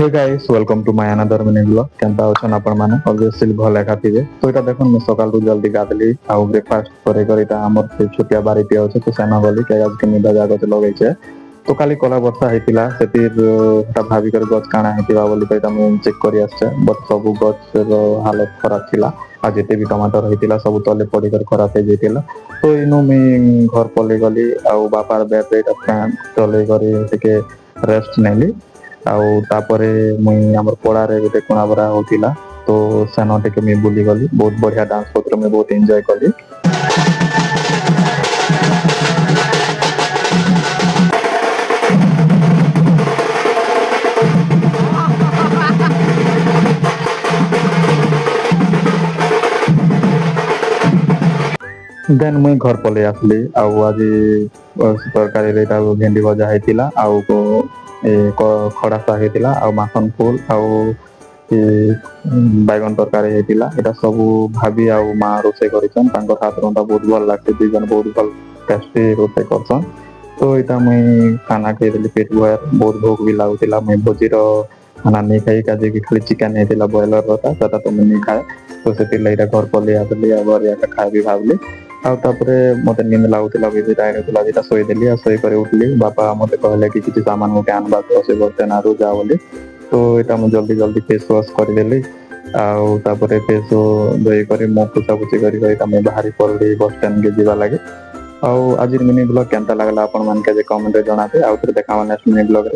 Hey guys welcome to my another mini blog केनता अछन आपण माने ऑब्वियसली भल एका थिबे तो एटा देखन मैं सकाल रु जल्दी गादली आ ब्रेकफास्ट करे करे ता हमर से छोटिया बारी पे अछि तो सेना गली के आज के निदा जागो ते लगै छै तो काली कोला वर्षा हेतिला सेतिर ता भाभी कर गछ काना हेतिबा बोली पे ता मैं चेक करी आछे बट सब गछ रो हालत खराब थिला आ जेते भी टमाटर हेतिला सब तले पड़ी कर खराब हे जेतिला तो इनु मैं घर पले गली आ बापार बैठ ता चले करे के रेस्ट नेली आउ तापरे मुई हमर पड़ारे गोटे कोणाबरा होतिला तो सेनो टेके मैं बुली गली बहुत बढ़िया डांस पत्र में बहुत एंजॉय कली देन मुई घर पले आसली आउ आज तरकारी रेटा भेंडी भजा हेतिला आउ खड़ा ଶାଗ ହେଇଥିଲା ଆଉ ମାଖନ ଫୁଲ ଆଉ ବାଇଗଣ ତରକାରୀ ହେଇଥିଲା ଏଟା ସବୁ ଭାବି ଆଉ ମା ରୋଷେଇ କରିଛନ୍ ତାଙ୍କର ହାତ ରନ୍ଧା ବହୁତ ଭଲ ଲାଗେ ଦୁଇ ଜଣ ବହୁତ ଭଲ ଟେଷ୍ଟି ରୋଷେଇ କରଛନ୍ ତ ଏଇଟା ମୁଇଁ ଖାନା ଖାଇଦେଲି ପେଟ ଭର ବହୁତ ଭୋକ ବି ଲାଗୁଥିଲା ମୁଇଁ ଭୋଜିର ଖାନା ନେଇ ଖାଇ କାଜି ଖାଲି ଚିକେନ ହେଇଥିଲା ବ୍ରଏଲର ସେଟା ତ ମୁଁ ନେଇ ଖାଏ ତ ସେଥିଲାଗି ଏଇଟା ଘର ପଲେଇ ଆସିଲି ଆଉ ଘରେ ଏକା ଖାଇବି ଭାବିଲି ଆଉ ତାପରେ ମତେ ନିଦ ଲାଗୁଥିଲା ବେଶୀ ଟାଇମ୍ ଥିଲା ଯେଟା ଶୋଇଦେଲି ଆଉ ଶୋଇକରି ଉଠିଲି ବାପା ମତେ କହିଲେ କି କିଛି ସାମାନ ଗୋଟେ ଆଣିବାକୁ ଅଛି ବର୍ତ୍ତମାନରୁ ଯା ବୋଲି ତ ଏଇଟା ମୁଁ ଜଲ୍ଦି ଜଲ୍ଦି ଫେସ୍ ୱାସ୍ କରିଦେଲି ଆଉ ତାପରେ ଫେସ୍ ଧୋଇ କରି ମୁଁ ପୋଛାପୋଛି କରି ଏଇଟା ମୁଁ ବାହାରି ପଡ଼ିଲି ବସ୍ ଷ୍ଟାଣ୍ଡକେ ଯିବା ଲାଗି ଆଉ ଆଜିର ମିନି ବ୍ଲଗ କେନ୍ତା ଲାଗିଲା ଆପଣ ମାନକେ ଯେ କମେଣ୍ଟରେ ଜଣାବେ ଆଉ ଥରେ ଦେଖାବା ନେକ୍ସଟ ମିନି ବ୍ଲଗରେ।